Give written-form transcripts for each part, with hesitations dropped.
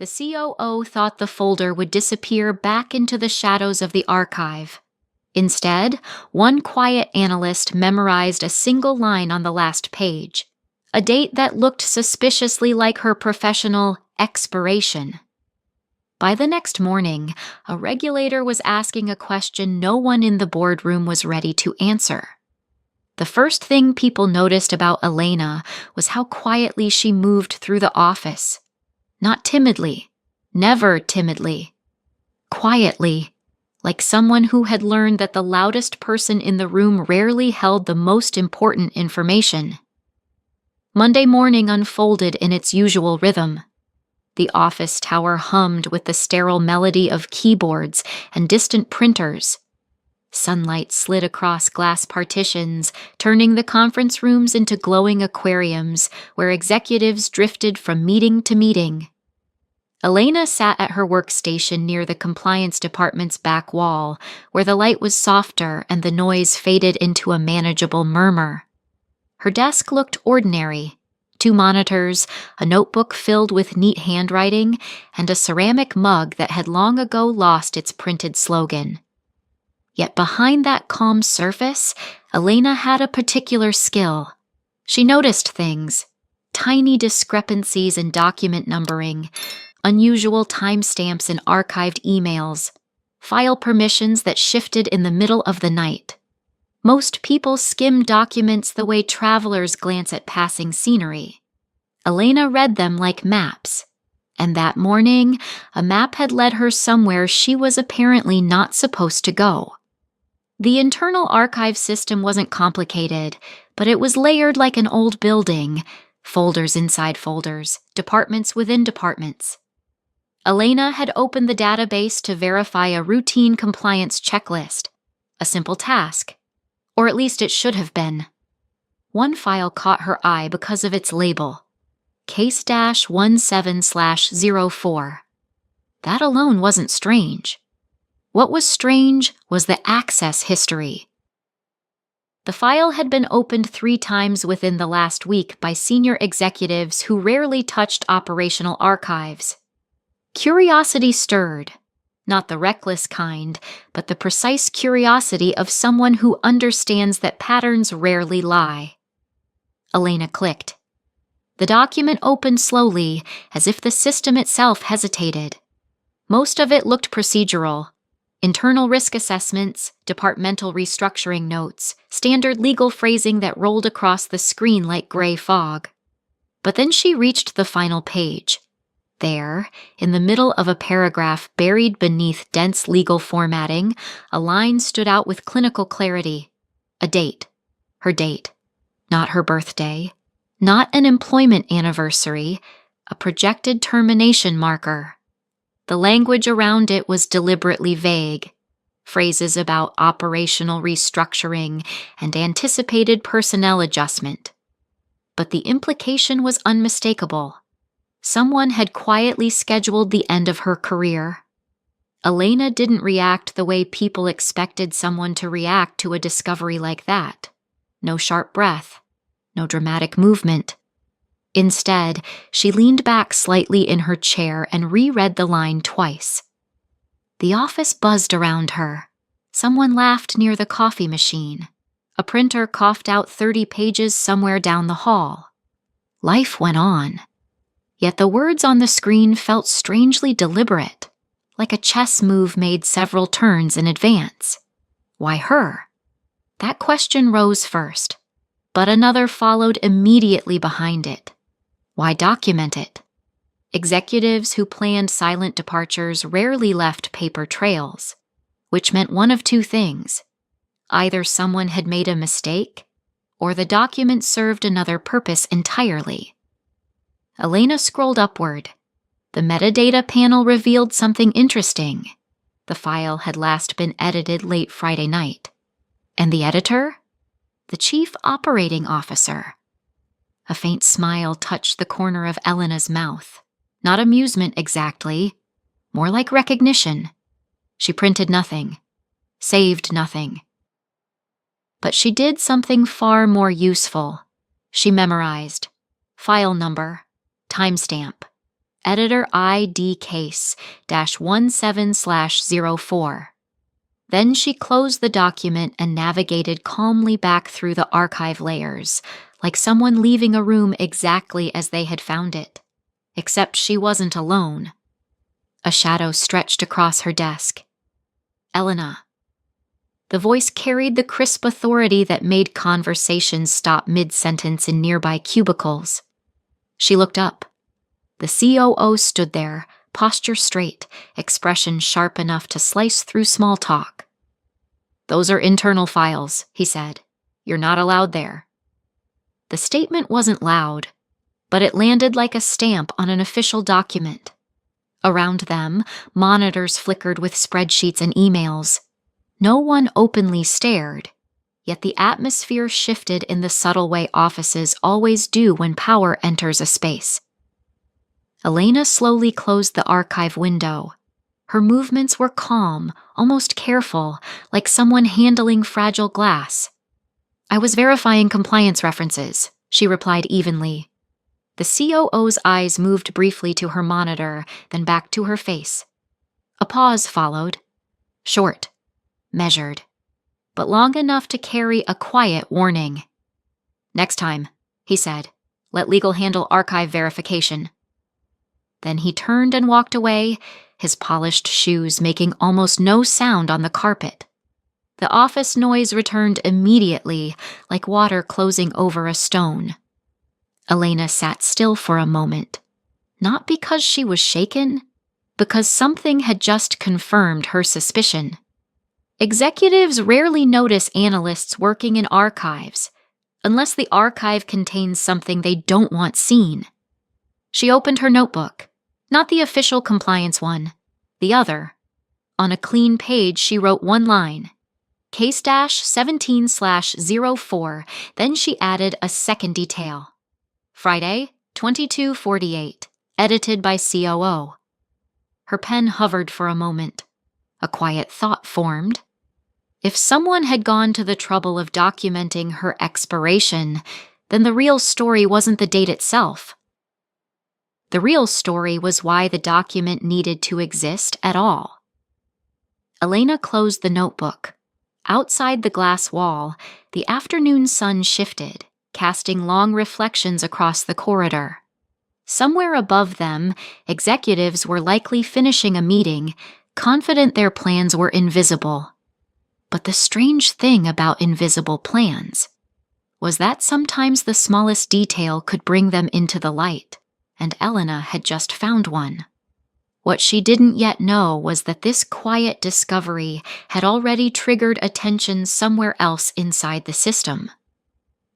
The COO thought the folder would disappear back into the shadows of the archive. Instead, one quiet analyst memorized a single line on the last page, a date that looked suspiciously like her professional expiration. By the next morning, a regulator was asking a question no one in the boardroom was ready to answer. The first thing people noticed about Elena was how quietly she moved through the office. Not timidly, never timidly. Quietly, like someone who had learned that the loudest person in the room rarely held the most important information. Monday morning unfolded in its usual rhythm. The office tower hummed with the sterile melody of keyboards and distant printers. Sunlight slid across glass partitions, turning the conference rooms into glowing aquariums where executives drifted from meeting to meeting. Elena sat at her workstation near the compliance department's back wall, where the light was softer and the noise faded into a manageable murmur. Her desk looked ordinary. 2 monitors, a notebook filled with neat handwriting, and a ceramic mug that had long ago lost its printed slogan. Yet behind that calm surface, Elena had a particular skill. She noticed things, tiny discrepancies in document numbering, unusual timestamps in archived emails, file permissions that shifted in the middle of the night. Most people skim documents the way travelers glance at passing scenery. Elena read them like maps, and that morning, a map had led her somewhere she was apparently not supposed to go. The internal archive system wasn't complicated, but it was layered like an old building, folders inside folders, departments within departments. Elena had opened the database to verify a routine compliance checklist, a simple task, or at least it should have been. One file caught her eye because of its label, case-17/04. That alone wasn't strange. What was strange was the access history. The file had been opened 3 times within the last week by senior executives who rarely touched operational archives. Curiosity stirred, not the reckless kind, but the precise curiosity of someone who understands that patterns rarely lie. Elena clicked. The document opened slowly, as if the system itself hesitated. Most of it looked procedural. Internal risk assessments, departmental restructuring notes, standard legal phrasing that rolled across the screen like gray fog. But then she reached the final page. There, in the middle of a paragraph buried beneath dense legal formatting, a line stood out with clinical clarity. A date. Her date. Not her birthday. Not an employment anniversary. A projected termination marker. The language around it was deliberately vague. Phrases about operational restructuring and anticipated personnel adjustment. But the implication was unmistakable. Someone had quietly scheduled the end of her career. Elena didn't react the way people expected someone to react to a discovery like that. No sharp breath. No dramatic movement. Instead, she leaned back slightly in her chair and reread the line twice. The office buzzed around her. Someone laughed near the coffee machine. A printer coughed out 30 pages somewhere down the hall. Life went on. Yet the words on the screen felt strangely deliberate, like a chess move made several turns in advance. Why her? That question rose first, but another followed immediately behind it. Why document it? Executives who planned silent departures rarely left paper trails, which meant one of 2 things. Either someone had made a mistake, or the document served another purpose entirely. Elena scrolled upward. The metadata panel revealed something interesting. The file had last been edited late Friday night. And the editor? The chief operating officer. A faint smile touched the corner of Elena's mouth. Not amusement exactly, more like recognition. She printed nothing, saved nothing. But she did something far more useful. She memorized. File number, timestamp, Editor ID case -17/04. Then she closed the document and navigated calmly back through the archive layers, like someone leaving a room exactly as they had found it. Except she wasn't alone. A shadow stretched across her desk. Elena. The voice carried the crisp authority that made conversations stop mid-sentence in nearby cubicles. She looked up. The COO stood there, posture straight, expression sharp enough to slice through small talk. "Those are internal files," he said. "You're not allowed there." The statement wasn't loud, but it landed like a stamp on an official document. Around them, monitors flickered with spreadsheets and emails. No one openly stared, yet the atmosphere shifted in the subtle way offices always do when power enters a space. Elena slowly closed the archive window. Her movements were calm, almost careful, like someone handling fragile glass. "I was verifying compliance references," she replied evenly. The COO's eyes moved briefly to her monitor, then back to her face. A pause followed. Short, measured, but long enough to carry a quiet warning. "Next time," he said, "let legal handle archive verification." Then he turned and walked away, his polished shoes making almost no sound on the carpet. The office noise returned immediately, like water closing over a stone. Elena sat still for a moment, not because she was shaken, because something had just confirmed her suspicion. Executives rarely notice analysts working in archives, unless the archive contains something they don't want seen. She opened her notebook, not the official compliance one, the other. On a clean page, she wrote one line, case-17/04, then she added a second detail. Friday, 22:48, edited by COO. Her pen hovered for a moment. A quiet thought formed. If someone had gone to the trouble of documenting her expiration, then the real story wasn't the date itself. The real story was why the document needed to exist at all. Elena closed the notebook. Outside the glass wall, the afternoon sun shifted, casting long reflections across the corridor. Somewhere above them, executives were likely finishing a meeting, confident their plans were invisible. But the strange thing about invisible plans was that sometimes the smallest detail could bring them into the light, and Elena had just found one. What she didn't yet know was that this quiet discovery had already triggered attention somewhere else inside the system.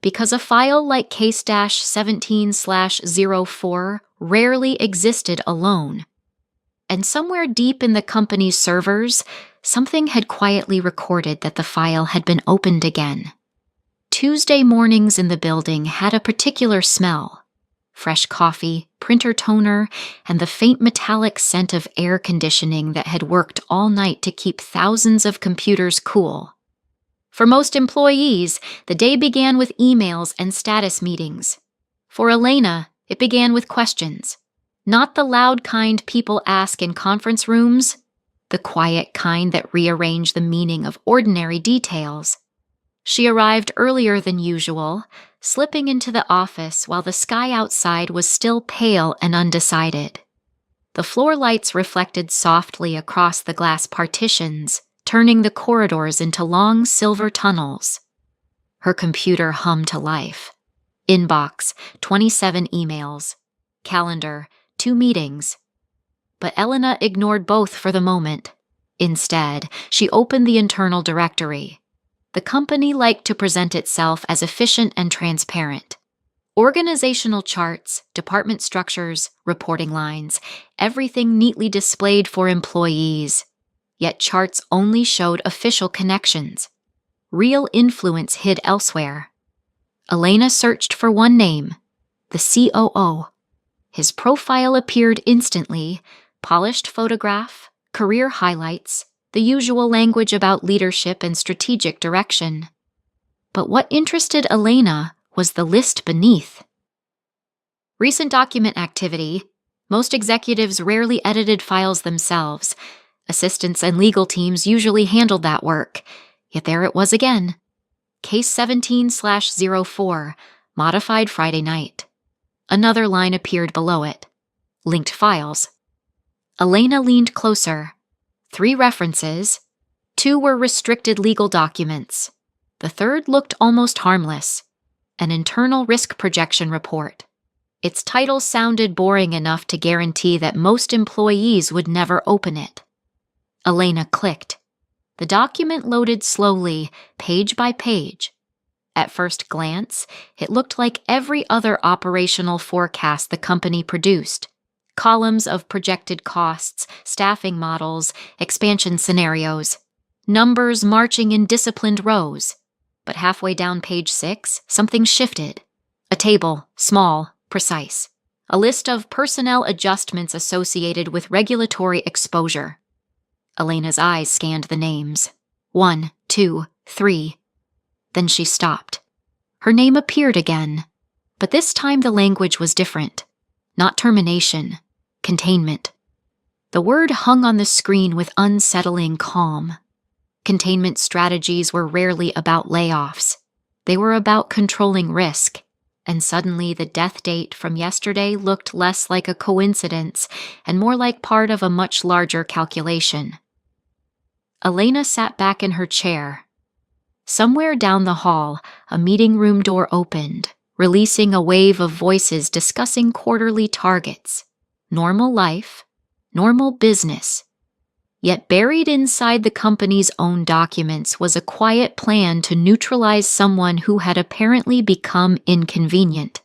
Because a file like case-17/04 rarely existed alone. And somewhere deep in the company's servers, something had quietly recorded that the file had been opened again. Tuesday mornings in the building had a particular smell. Fresh coffee, printer toner, and the faint metallic scent of air conditioning that had worked all night to keep thousands of computers cool. For most employees, the day began with emails and status meetings. For Elena, it began with questions. Not the loud kind people ask in conference rooms, the quiet kind that rearrange the meaning of ordinary details. She arrived earlier than usual, slipping into the office while the sky outside was still pale and undecided. The floor lights reflected softly across the glass partitions, turning the corridors into long silver tunnels. Her computer hummed to life. Inbox, 27 emails. Calendar, 2 meetings. But Elena ignored both for the moment. Instead, she opened the internal directory. The company liked to present itself as efficient and transparent. Organizational charts, department structures, reporting lines, everything neatly displayed for employees. Yet charts only showed official connections. Real influence hid elsewhere. Elena searched for one name, the COO. His profile appeared instantly, polished photograph, career highlights, the usual language about leadership and strategic direction. But what interested Elena was the list beneath. Recent document activity, Most executives rarely edited files themselves. Assistants and legal teams usually handled that work. Yet there it was again. Case 17/04, modified Friday night. Another line appeared below it. Linked files. Elena leaned closer. 3 references. 2 were restricted legal documents. The third looked almost harmless. An internal risk projection report. Its title sounded boring enough to guarantee that most employees would never open it. Elena clicked. The document loaded slowly, page by page. At first glance, it looked like every other operational forecast the company produced. Columns of projected costs, staffing models, expansion scenarios. Numbers marching in disciplined rows. But halfway down page 6, something shifted. A table, small, precise. A list of personnel adjustments associated with regulatory exposure. Elena's eyes scanned the names. 1, 2, 3. Then she stopped. Her name appeared again, but this time the language was different. Not termination, containment. The word hung on the screen with unsettling calm. Containment strategies were rarely about layoffs. They were about controlling risk, and suddenly the death date from yesterday looked less like a coincidence and more like part of a much larger calculation. Elena sat back in her chair. Somewhere down the hall, a meeting room door opened, releasing a wave of voices discussing quarterly targets. Normal life, normal business. Yet buried inside the company's own documents was a quiet plan to neutralize someone who had apparently become inconvenient.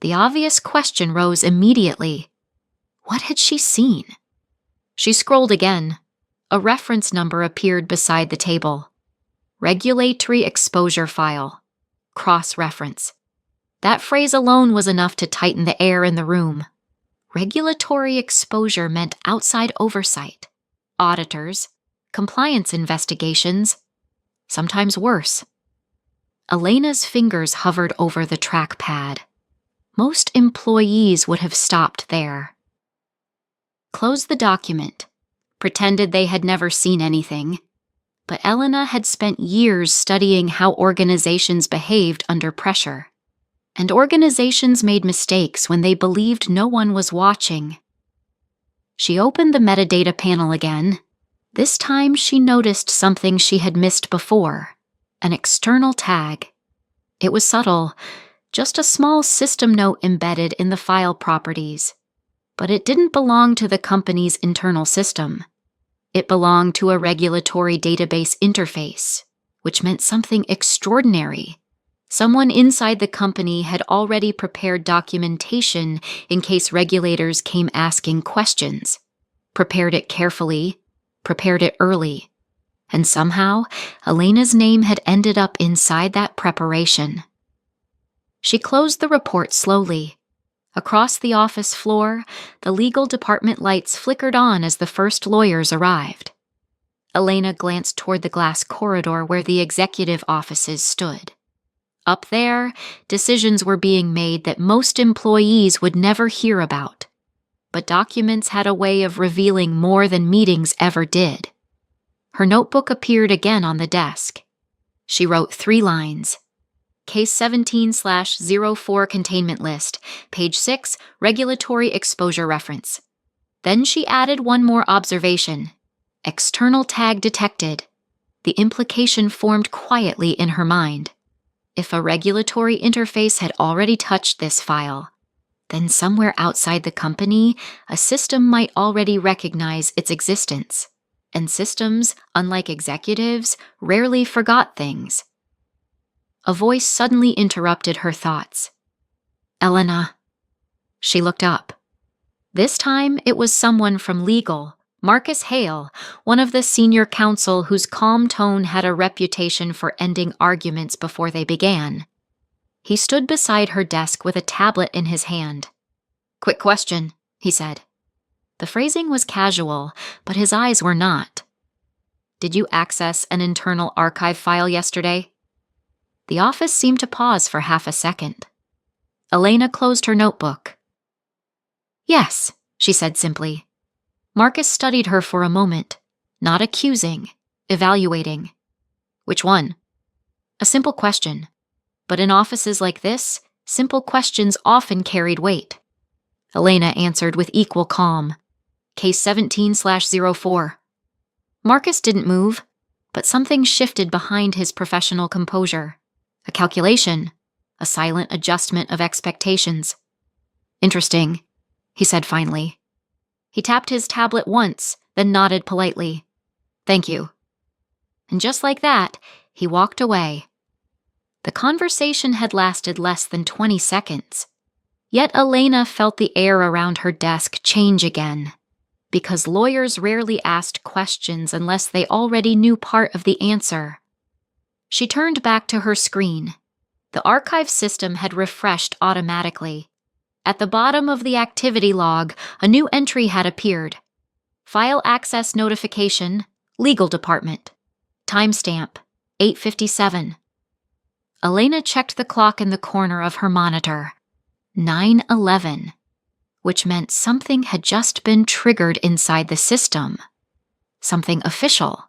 The obvious question rose immediately. What had she seen? She scrolled again. A reference number appeared beside the table. Regulatory exposure file. Cross-reference. That phrase alone was enough to tighten the air in the room. Regulatory exposure meant outside oversight. Auditors, compliance investigations, sometimes worse. Elena's fingers hovered over the trackpad. Most employees would have stopped there. Closed the document, pretended they had never seen anything. But Elena had spent years studying how organizations behaved under pressure. And organizations made mistakes when they believed no one was watching. She opened the metadata panel again. This time she noticed something she had missed before, an external tag. It was subtle, just a small system note embedded in the file properties. But it didn't belong to the company's internal system. It belonged to a regulatory database interface, which meant something extraordinary. Someone inside the company had already prepared documentation in case regulators came asking questions. Prepared it carefully, prepared it early. And somehow, Elena's name had ended up inside that preparation. She closed the report slowly. Across the office floor, the legal department lights flickered on as the first lawyers arrived. Elena glanced toward the glass corridor where the executive offices stood. Up there, decisions were being made that most employees would never hear about. But documents had a way of revealing more than meetings ever did. Her notebook appeared again on the desk. She wrote 3 lines. Case 17/04 containment list, page 6, regulatory exposure reference. Then she added one more observation. External tag detected. The implication formed quietly in her mind. If a regulatory interface had already touched this file, then somewhere outside the company, a system might already recognize its existence. And systems, unlike executives, rarely forgot things. A voice suddenly interrupted her thoughts. Elena. She looked up. This time it was someone from legal, Marcus Hale, one of the senior counsel whose calm tone had a reputation for ending arguments before they began. He stood beside her desk with a tablet in his hand. Quick question, he said. The phrasing was casual, but his eyes were not. Did you access an internal archive file yesterday? The office seemed to pause for half a second. Elena closed her notebook. Yes, she said simply. Marcus studied her for a moment, not accusing, evaluating. Which one? A simple question. But in offices like this, simple questions often carried weight. Elena answered with equal calm. Case 17/04. Marcus didn't move, but something shifted behind his professional composure. A calculation, a silent adjustment of expectations. Interesting, he said finally. He tapped his tablet once, then nodded politely. Thank you. And just like that, he walked away. The conversation had lasted less than 20 seconds. Yet Elena felt the air around her desk change again, because lawyers rarely asked questions unless they already knew part of the answer. She turned back to her screen. The archive system had refreshed automatically. At the bottom of the activity log, a new entry had appeared. File access notification, Legal Department. Timestamp, 8:57. Elena checked the clock in the corner of her monitor. 9:11, which meant something had just been triggered inside the system. Something official.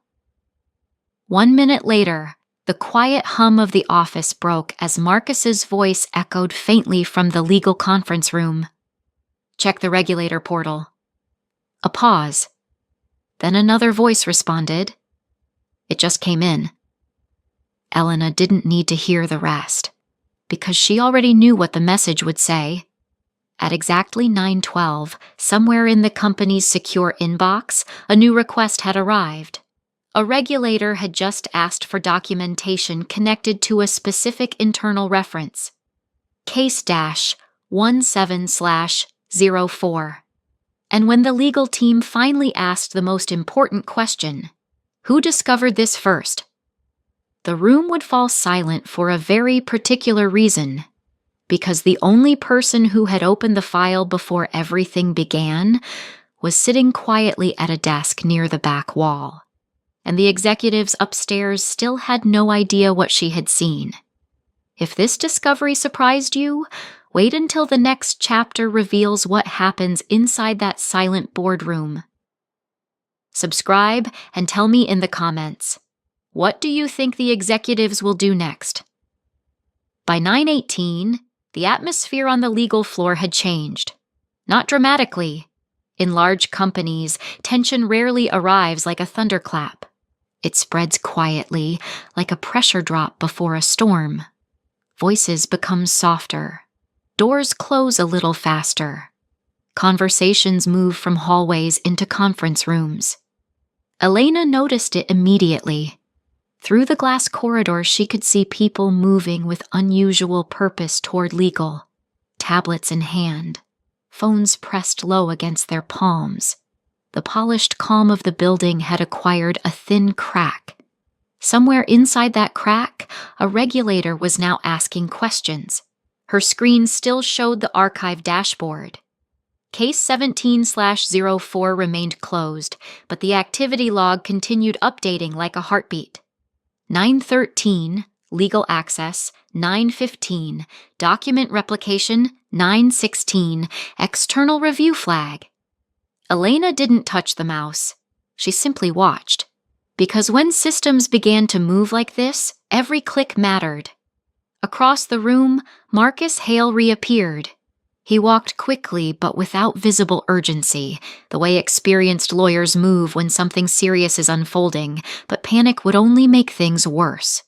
1 minute later, the quiet hum of the office broke as Marcus's voice echoed faintly from the legal conference room. Check the Regulator portal. A pause. Then another voice responded. It just came in. Elena didn't need to hear the rest, because she already knew what the message would say. At exactly 9:12, somewhere in the company's secure inbox, a new request had arrived. A regulator had just asked for documentation connected to a specific internal reference. Case-17/04. And when the legal team finally asked the most important question, who discovered this first? The room would fall silent for a very particular reason, because the only person who had opened the file before everything began was sitting quietly at a desk near the back wall, and the executives upstairs still had no idea what she had seen. If this discovery surprised you, wait until the next chapter reveals what happens inside that silent boardroom. Subscribe and tell me in the comments. What do you think the executives will do next? By 9:18, the atmosphere on the legal floor had changed. Not dramatically. In large companies, tension rarely arrives like a thunderclap. It spreads quietly, like a pressure drop before a storm. Voices become softer. Doors close a little faster. Conversations move from hallways into conference rooms. Elena noticed it immediately. Through the glass corridor, she could see people moving with unusual purpose toward legal, tablets in hand, phones pressed low against their palms. The polished calm of the building had acquired a thin crack. Somewhere inside that crack, a regulator was now asking questions. Her screen still showed the archive dashboard. Case 17/04 remained closed, but the activity log continued updating like a heartbeat. 9:13, legal access, 9:15, document replication, 9:16, external review flag. Elena didn't touch the mouse. She simply watched. Because when systems began to move like this, every click mattered. Across the room, Marcus Hale reappeared. He walked quickly but without visible urgency, the way experienced lawyers move when something serious is unfolding, but panic would only make things worse.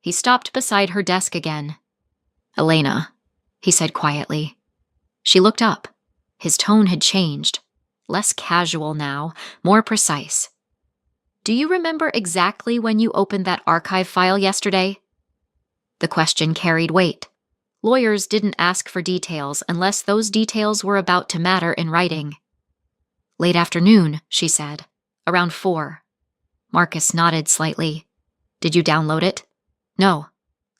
He stopped beside her desk again. "Elena," he said quietly. She looked up. His tone had changed. Less casual now, more precise. "Do you remember exactly when you opened that archive file yesterday?" The question carried weight. Lawyers didn't ask for details unless those details were about to matter in writing. "Late afternoon," she said. "Around 4. Marcus nodded slightly. "Did you download it?" "No."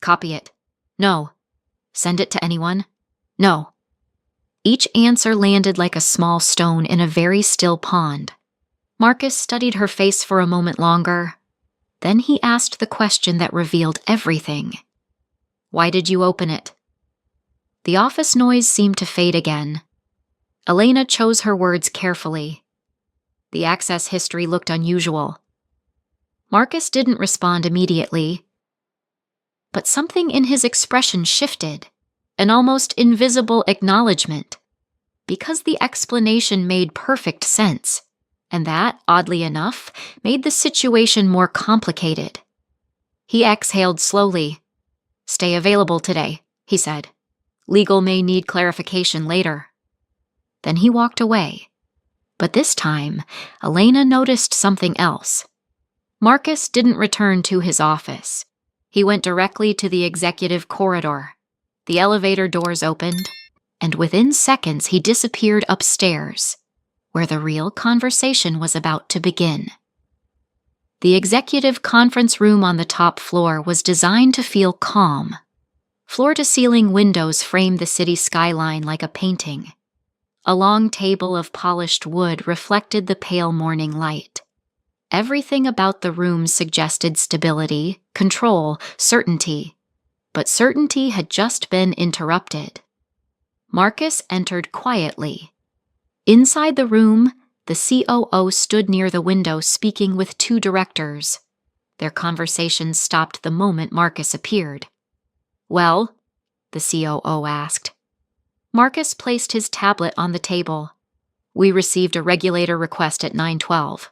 "Copy it?" "No." "Send it to anyone?" "No." Each answer landed like a small stone in a very still pond. Marcus studied her face for a moment longer. Then he asked the question that revealed everything. "Why did you open it?" The office noise seemed to fade again. Elena chose her words carefully. The access history looked unusual. Marcus didn't respond immediately, but something in his expression shifted, an almost invisible acknowledgement, because the explanation made perfect sense, and that, oddly enough, made the situation more complicated. He exhaled slowly. "Stay available today," he said. "Legal may need clarification later." Then he walked away. But this time, Elena noticed something else. Marcus didn't return to his office. He went directly to the executive corridor. The elevator doors opened, and within seconds he disappeared upstairs, where the real conversation was about to begin. The executive conference room on the top floor was designed to feel calm. Floor-to-ceiling windows framed the city skyline like a painting. A long table of polished wood reflected the pale morning light. Everything about the room suggested stability, control, certainty. But certainty had just been interrupted. Marcus entered quietly. Inside the room, the COO stood near the window speaking with two directors. Their conversation stopped the moment Marcus appeared. "Well?" the COO asked. Marcus placed his tablet on the table. "We received a regulator request at 9:12.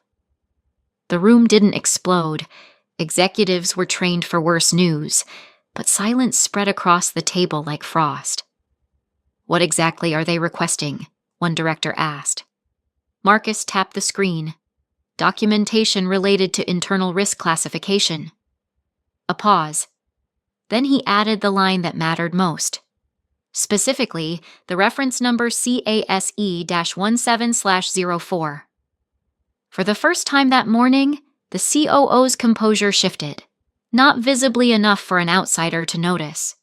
The room didn't explode. Executives were trained for worse news, but silence spread across the table like frost. "What exactly are they requesting?" one director asked. Marcus tapped the screen. "Documentation related to internal risk classification." A pause. Then he added the line that mattered most. Specifically, the reference number CASE-17/04. For the first time that morning, the COO's composure shifted. Not visibly enough for an outsider to notice.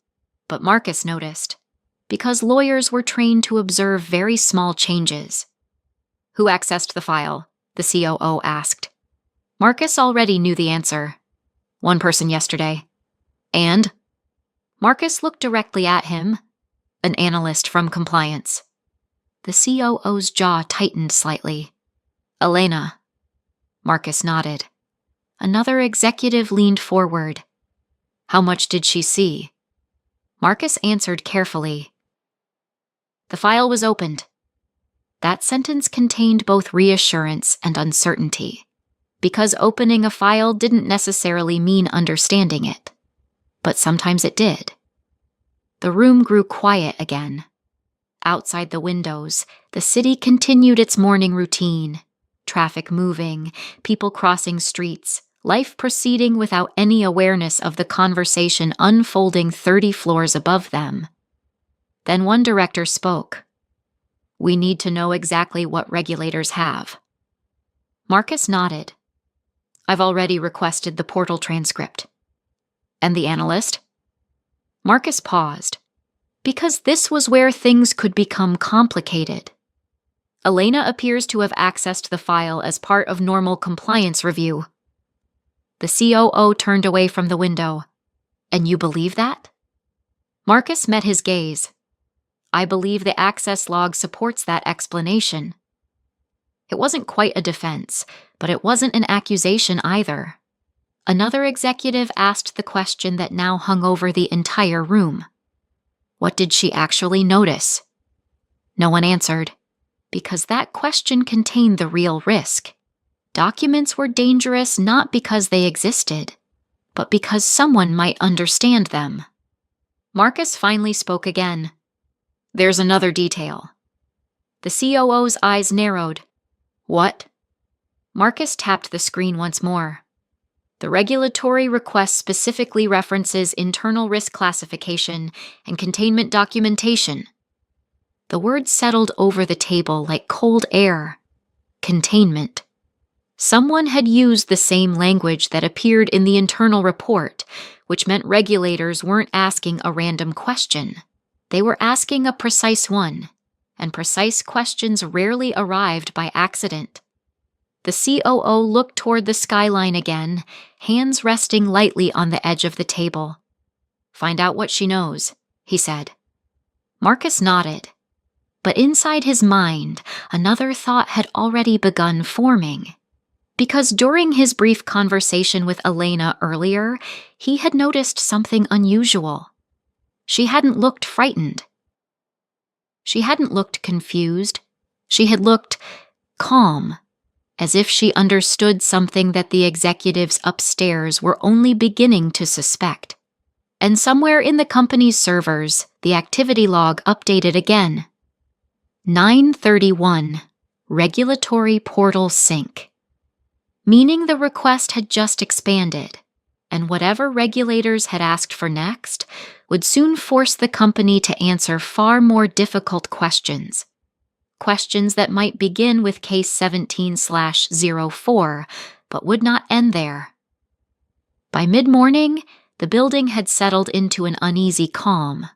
But Marcus noticed, because lawyers were trained to observe very small changes. "Who accessed the file?" the COO asked. Marcus already knew the answer. "One person yesterday." "And?" Marcus looked directly at him. "An analyst from compliance." The COO's jaw tightened slightly. "Elena." Marcus nodded. Another executive leaned forward. "How much did she see?" Marcus answered carefully. The file was opened. That sentence contained both reassurance and uncertainty, because opening a file didn't necessarily mean understanding it. But sometimes it did. The room grew quiet again. Outside the windows, the city continued its morning routine. Traffic moving, people crossing streets, life proceeding without any awareness of the conversation unfolding 30 floors above them. Then one director spoke. "We need to know exactly what regulators have." Marcus nodded. "I've already requested the portal transcript." "And the analyst?" Marcus paused, because this was where things could become complicated. "Elena appears to have accessed the file as part of normal compliance review." The COO turned away from the window. "And you believe that?" Marcus met his gaze. "I believe the access log supports that explanation." It wasn't quite a defense, but it wasn't an accusation either. Another executive asked the question that now hung over the entire room. What did she actually notice? No one answered, because that question contained the real risk. Documents were dangerous not because they existed, but because someone might understand them. Marcus finally spoke again. "There's another detail." The COO's eyes narrowed. "What?" Marcus tapped the screen once more. "The regulatory request specifically references internal risk classification and containment documentation." The words settled over the table like cold air. Containment. Someone had used the same language that appeared in the internal report, which meant regulators weren't asking a random question. They were asking a precise one, and precise questions rarely arrived by accident. The COO looked toward the skyline again, hands resting lightly on the edge of the table. "Find out what she knows," he said. Marcus nodded. But inside his mind, another thought had already begun forming. Because during his brief conversation with Elena earlier, he had noticed something unusual. She hadn't looked frightened. She hadn't looked confused. She had looked calm, as if she understood something that the executives upstairs were only beginning to suspect. And somewhere in the company's servers, the activity log updated again. 9:31, regulatory portal sync. Meaning the request had just expanded, and whatever regulators had asked for next would soon force the company to answer far more difficult questions. Questions that might begin with case 17/04, but would not end there. By mid-morning, the building had settled into an uneasy calm.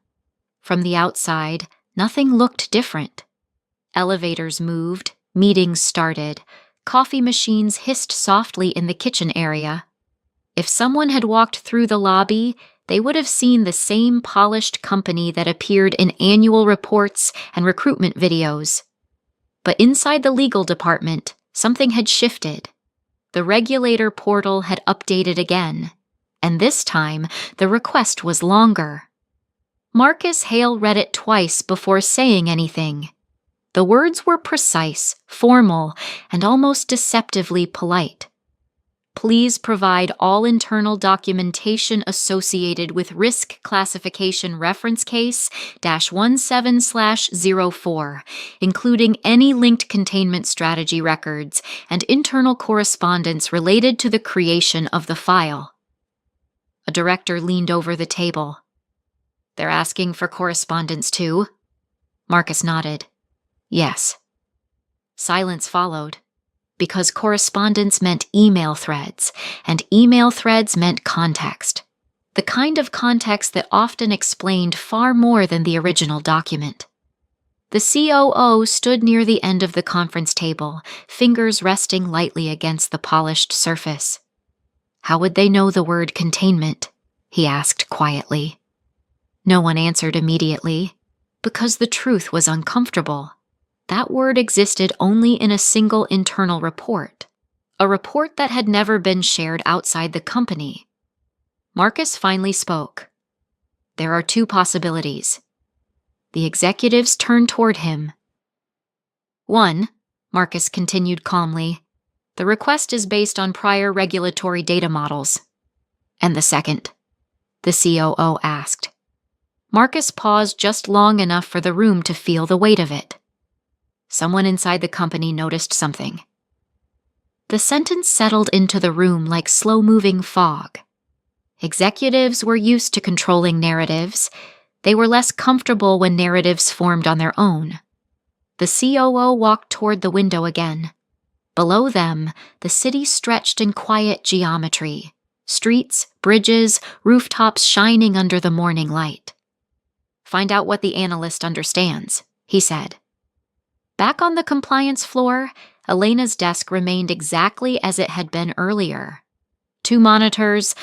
From the outside, nothing looked different. Elevators moved, meetings started, coffee machines hissed softly in the kitchen area. If someone had walked through the lobby, they would have seen the same polished company that appeared in annual reports and recruitment videos. But inside the legal department, something had shifted. The Regulator portal had updated again, and this time the request was longer. Marcus Hale read it twice before saying anything. The words were precise, formal, and almost deceptively polite. Please provide all internal documentation associated with risk classification reference case -17/04, including any linked containment strategy records and internal correspondence related to the creation of the file. A director leaned over the table. They're asking for correspondence too? Marcus nodded. Yes. Silence followed. Because correspondence meant email threads, and email threads meant context. The kind of context that often explained far more than the original document. The COO stood near the end of the conference table, fingers resting lightly against the polished surface. How would they know the word containment? He asked quietly. No one answered immediately, because the truth was uncomfortable. That word existed only in a single internal report, a report that had never been shared outside the company. Marcus finally spoke. There are two possibilities. The executives turned toward him. One, Marcus continued calmly, the request is based on prior regulatory data models. And the second, the COO asked. Marcus paused just long enough for the room to feel the weight of it. Someone inside the company noticed something. The sentence settled into the room like slow-moving fog. Executives were used to controlling narratives. They were less comfortable when narratives formed on their own. The COO walked toward the window again. Below them, the city stretched in quiet geometry. Streets, bridges, rooftops shining under the morning light. Find out what the analyst understands, he said. Back on the compliance floor, Elena's desk remained exactly as it had been earlier. 2 monitors,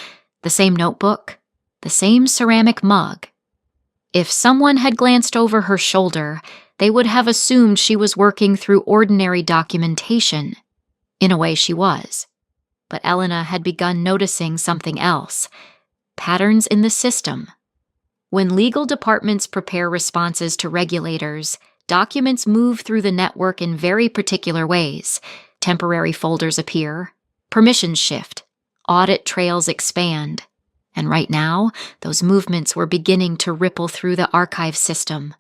the same notebook, the same ceramic mug. If someone had glanced over her shoulder, they would have assumed she was working through ordinary documentation. In a way, she was. But Elena had begun noticing something else. Patterns in the system. When legal departments prepare responses to regulators, documents move through the network in very particular ways. Temporary folders appear, permissions shift, audit trails expand, and right now, those movements were beginning to ripple through the archive system.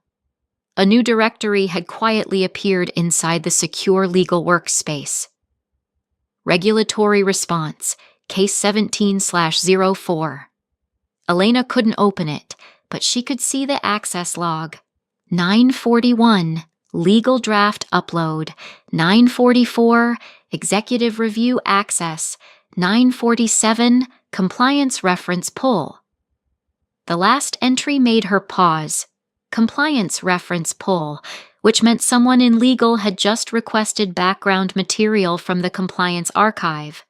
A new directory had quietly appeared inside the secure legal workspace. Regulatory response, case 17/04. Elena couldn't open it, but she could see the access log. 9:41, legal draft upload. 9:44, executive review access. 9:47, compliance reference pull. The last entry made her pause. Compliance reference pull, which meant someone in legal had just requested background material from the compliance archive,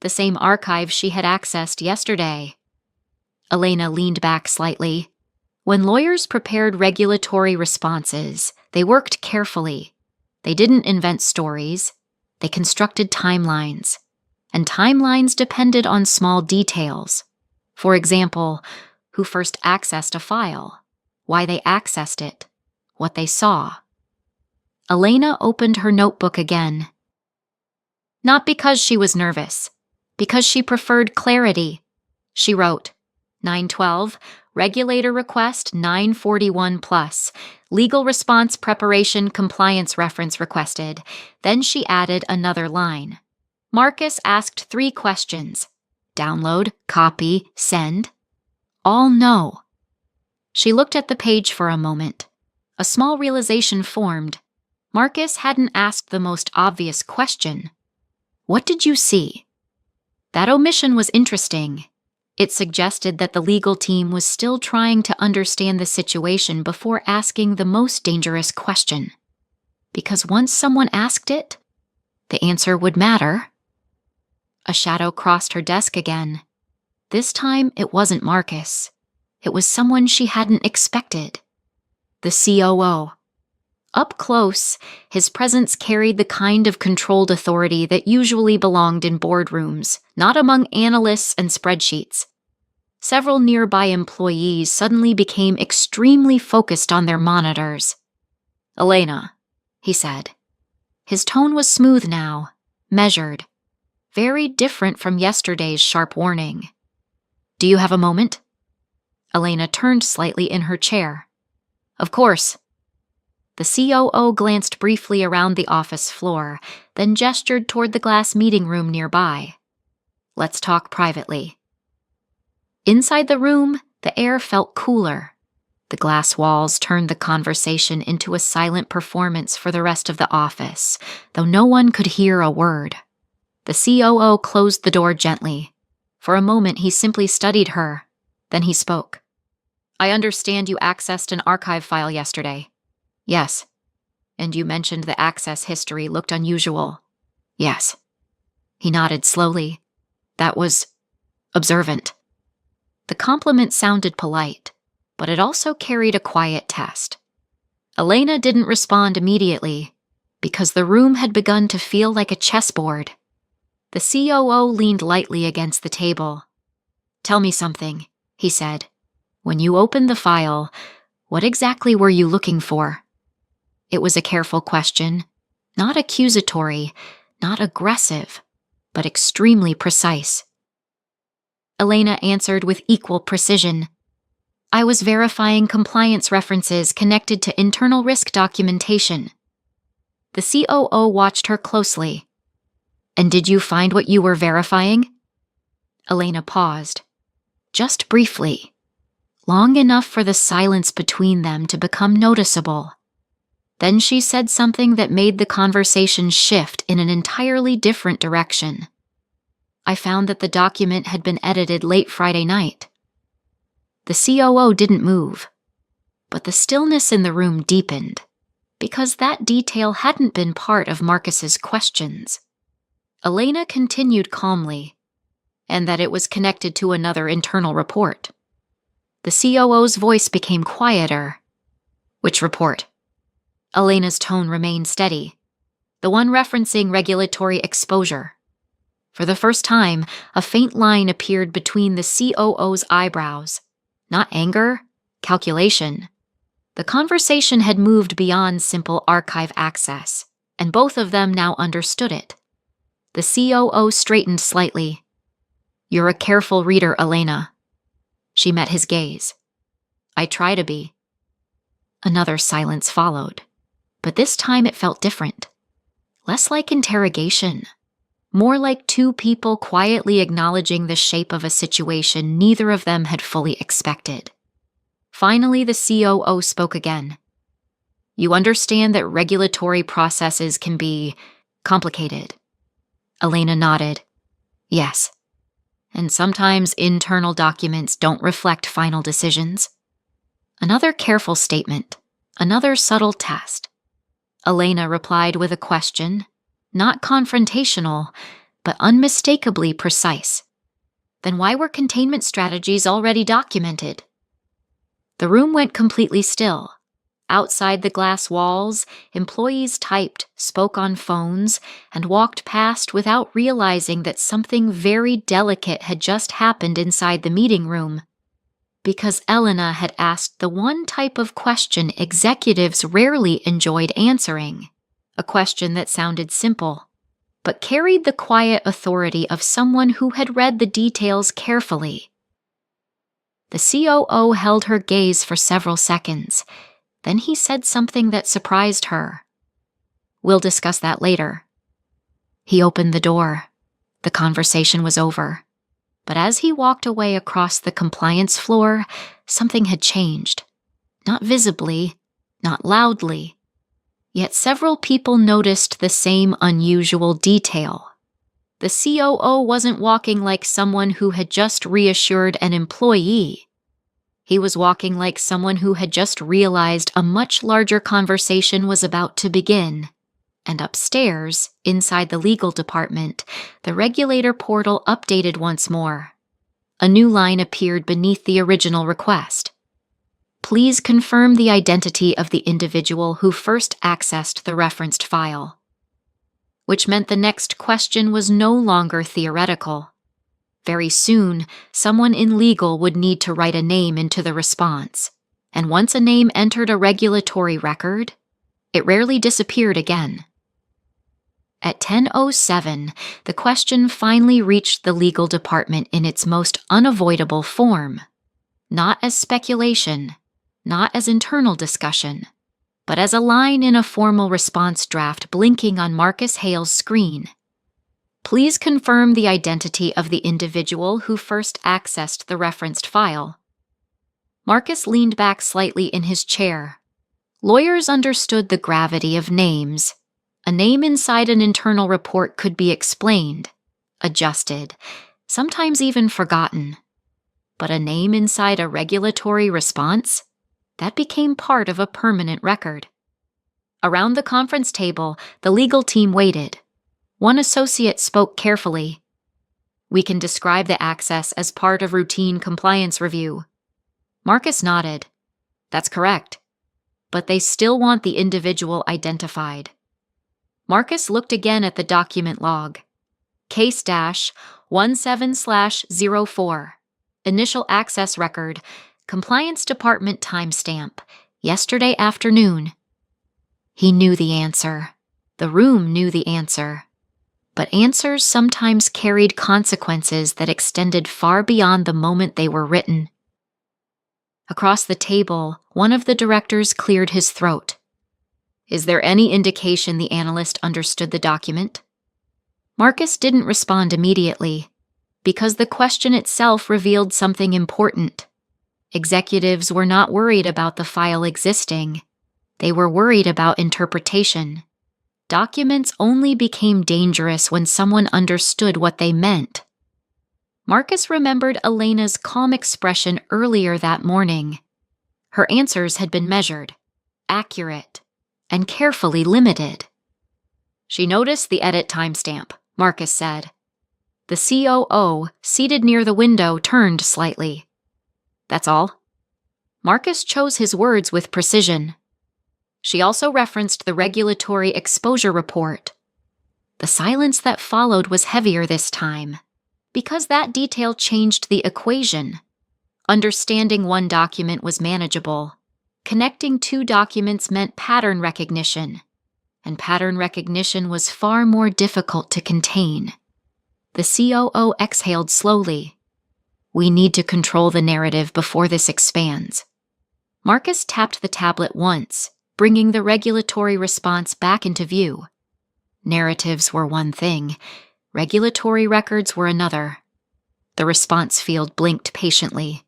the same archive she had accessed yesterday. Elena leaned back slightly. When lawyers prepared regulatory responses, they worked carefully. They didn't invent stories. They constructed timelines. And timelines depended on small details. For example, who first accessed a file, why they accessed it, what they saw. Elena opened her notebook again. Not because she was nervous, because she preferred clarity. She wrote, 912, Regulator request 941 plus, legal response preparation compliance reference requested. Then she added another line. Marcus asked 3 questions. Download, copy, send. All no. She looked at the page for a moment. A small realization formed. Marcus hadn't asked the most obvious question. What did you see? That omission was interesting. It suggested that the legal team was still trying to understand the situation before asking the most dangerous question. Because once someone asked it, the answer would matter. A shadow crossed her desk again. This time, it wasn't Marcus. It was someone she hadn't expected. The COO. Up close, his presence carried the kind of controlled authority that usually belonged in boardrooms, not among analysts and spreadsheets. Several nearby employees suddenly became extremely focused on their monitors. Elena, he said. His tone was smooth now, measured, very different from yesterday's sharp warning. Do you have a moment? Elena turned slightly in her chair. Of course. The COO glanced briefly around the office floor, then gestured toward the glass meeting room nearby. Let's talk privately. Inside the room, the air felt cooler. The glass walls turned the conversation into a silent performance for the rest of the office, though no one could hear a word. The COO closed the door gently. For a moment, he simply studied her. Then he spoke. I understand you accessed an archive file yesterday. Yes. And you mentioned the access history looked unusual. Yes. He nodded slowly. That was observant. The compliment sounded polite, but it also carried a quiet test. Elena didn't respond immediately, because the room had begun to feel like a chessboard. The COO leaned lightly against the table. Tell me something, he said. When you opened the file, what exactly were you looking for? It was a careful question, not accusatory, not aggressive, but extremely precise. Elena answered with equal precision. I was verifying compliance references connected to internal risk documentation. The COO watched her closely. And did you find what you were verifying? Elena paused. Just briefly. Long enough for the silence between them to become noticeable. Then she said something that made the conversation shift in an entirely different direction. I found that the document had been edited late Friday night. The COO didn't move, but the stillness in the room deepened, because that detail hadn't been part of Marcus's questions. Elena continued calmly, and that it was connected to another internal report. The COO's voice became quieter. Which report? Elena's tone remained steady. The one referencing regulatory exposure. For the first time, a faint line appeared between the COO's eyebrows. Not anger, calculation. The conversation had moved beyond simple archive access, and both of them now understood it. The COO straightened slightly. You're a careful reader, Elena. She met his gaze. I try to be. Another silence followed, but this time it felt different. Less like interrogation. More like two people quietly acknowledging the shape of a situation neither of them had fully expected. Finally, the COO spoke again. You understand that regulatory processes can be complicated. Elena nodded. Yes. And sometimes internal documents don't reflect final decisions. Another careful statement. Another subtle test. Elena replied with a question, not confrontational, but unmistakably precise. Then why were containment strategies already documented? The room went completely still. Outside the glass walls, employees typed, spoke on phones, and walked past without realizing that something very delicate had just happened inside the meeting room. Because Elena had asked the one type of question executives rarely enjoyed answering, a question that sounded simple, but carried the quiet authority of someone who had read the details carefully. The COO held her gaze for several seconds. Then he said something that surprised her. "We'll discuss that later." He opened the door. The conversation was over. But as he walked away across the compliance floor, something had changed. Not visibly, not loudly. Yet several people noticed the same unusual detail. The COO wasn't walking like someone who had just reassured an employee. He was walking like someone who had just realized a much larger conversation was about to begin. And upstairs, inside the legal department, the Regulator portal updated once more. A new line appeared beneath the original request. "Please confirm the identity of the individual who first accessed the referenced file." Which meant the next question was no longer theoretical. Very soon, someone in legal would need to write a name into the response, and once a name entered a regulatory record, it rarely disappeared again. At 10:07, the question finally reached the legal department in its most unavoidable form, not as speculation, not as internal discussion, but as a line in a formal response draft blinking on Marcus Hale's screen. "Please confirm the identity of the individual who first accessed the referenced file." Marcus leaned back slightly in his chair. Lawyers understood the gravity of names. A name inside an internal report could be explained, adjusted, sometimes even forgotten. But a name inside a regulatory response? That became part of a permanent record. Around the conference table, the legal team waited. One associate spoke carefully. "We can describe the access as part of routine compliance review." Marcus nodded. "That's correct. But they still want the individual identified." Marcus looked again at the document log. Case-17/04. Initial access record. Compliance Department timestamp. Yesterday afternoon. He knew the answer. The room knew the answer. But answers sometimes carried consequences that extended far beyond the moment they were written. Across the table, one of the directors cleared his throat. "Is there any indication the analyst understood the document?" Marcus didn't respond immediately, because the question itself revealed something important. Executives were not worried about the file existing. They were worried about interpretation. Documents only became dangerous when someone understood what they meant. Marcus remembered Elena's calm expression earlier that morning. Her answers had been measured, accurate, and carefully limited. "She noticed the edit timestamp," Marcus said. The COO, seated near the window, turned slightly. "That's all?" Marcus chose his words with precision. "She also referenced the regulatory exposure report." The silence that followed was heavier this time, because that detail changed the equation. Understanding one document was manageable. Connecting two documents meant pattern recognition, and pattern recognition was far more difficult to contain. The COO exhaled slowly. "We need to control the narrative before this expands." Marcus tapped the tablet once, bringing the regulatory response back into view. Narratives were one thing, regulatory records were another. The response field blinked patiently,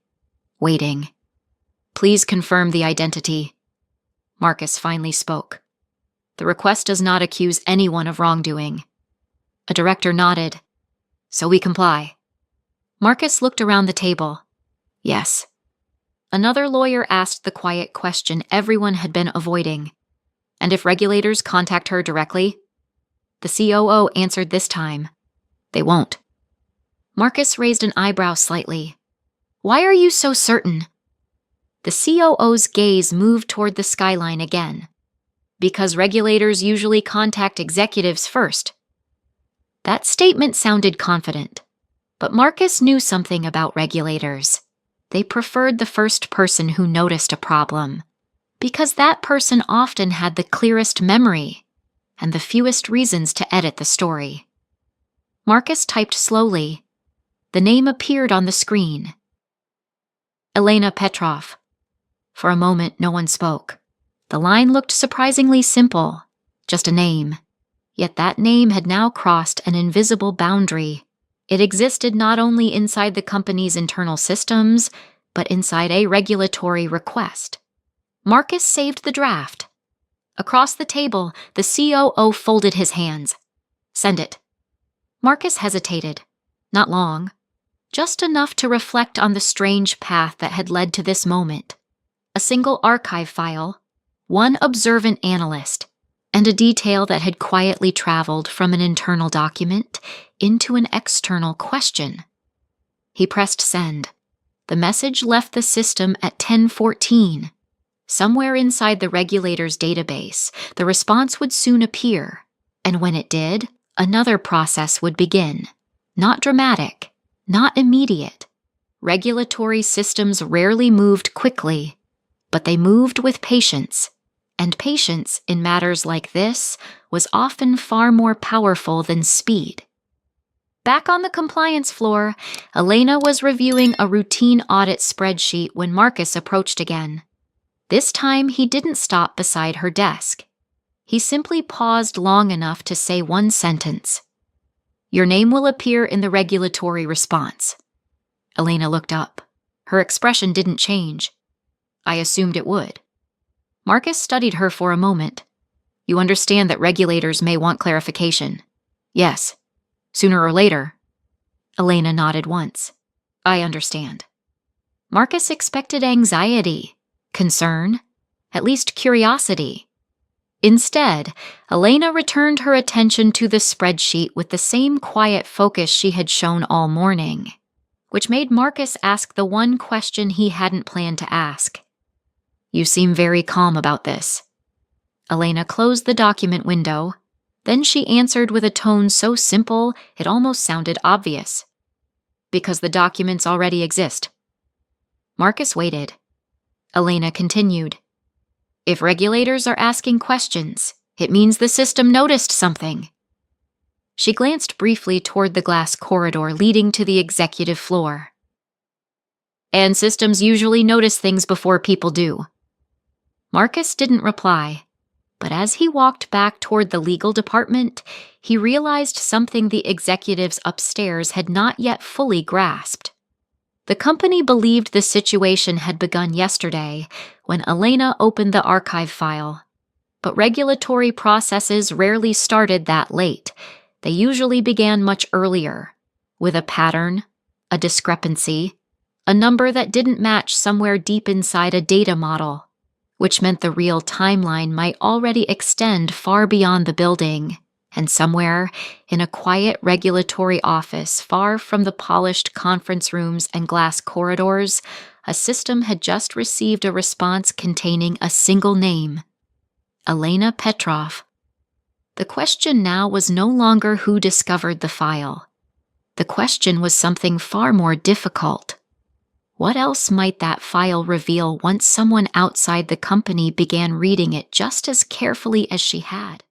waiting. "Please confirm the identity." Marcus finally spoke. "The request does not accuse anyone of wrongdoing." A director nodded. "So we comply." Marcus looked around the table. "Yes." Another lawyer asked the quiet question everyone had been avoiding. "And if regulators contact her directly?" The COO answered this time. "They won't." Marcus raised an eyebrow slightly. "Why are you so certain?" The COO's gaze moved toward the skyline again. Because regulators usually contact executives first. That statement sounded confident, but Marcus knew something about regulators. They preferred the first person who noticed a problem, because that person often had the clearest memory and the fewest reasons to edit the story. Marcus typed slowly. The name appeared on the screen. Elena Petrov. For a moment, no one spoke. The line looked surprisingly simple, just a name. Yet that name had now crossed an invisible boundary. It existed not only inside the company's internal systems, but inside a regulatory request. Marcus saved the draft. Across the table, the COO folded his hands. Send it. Marcus hesitated. Not long. Just enough to reflect on the strange path that had led to this moment. A single archive file, one observant analyst, and a detail that had quietly traveled from an internal document into an external question. He pressed send. The message left the system at 10:14. Somewhere inside the regulator's database, the response would soon appear, and when it did, another process would begin. Not dramatic, not immediate. Regulatory systems rarely moved quickly, but they moved with patience. And patience in matters like this was often far more powerful than speed. Back on the compliance floor, Elena was reviewing a routine audit spreadsheet when Marcus approached again. This time, he didn't stop beside her desk. He simply paused long enough to say one sentence. Your name will appear in the regulatory response. Elena looked up. Her expression didn't change. I assumed it would. Marcus studied her for a moment. You understand that regulators may want clarification. Yes. Sooner or later. Elena nodded once. I understand. Marcus expected anxiety, concern, at least curiosity. Instead, Elena returned her attention to the spreadsheet with the same quiet focus she had shown all morning, which made Marcus ask the one question he hadn't planned to ask. You seem very calm about this. Elena closed the document window. Then she answered with a tone so simple it almost sounded obvious. Because the documents already exist. Marcus waited. Elena continued. If regulators are asking questions, it means the system noticed something. She glanced briefly toward the glass corridor leading to the executive floor. And systems usually notice things before people do. Marcus didn't reply, but as he walked back toward the legal department, he realized something the executives upstairs had not yet fully grasped. The company believed the situation had begun yesterday when Elena opened the archive file. But regulatory processes rarely started that late. They usually began much earlier, with a pattern, a discrepancy, a number that didn't match somewhere deep inside a data model, which meant the real timeline might already extend far beyond the building, and somewhere in a quiet regulatory office far from the polished conference rooms and glass corridors, a system had just received a response containing a single name, Elena Petrov. The question now was no longer who discovered the file. The question was something far more difficult. What else might that file reveal once someone outside the company began reading it just as carefully as she had?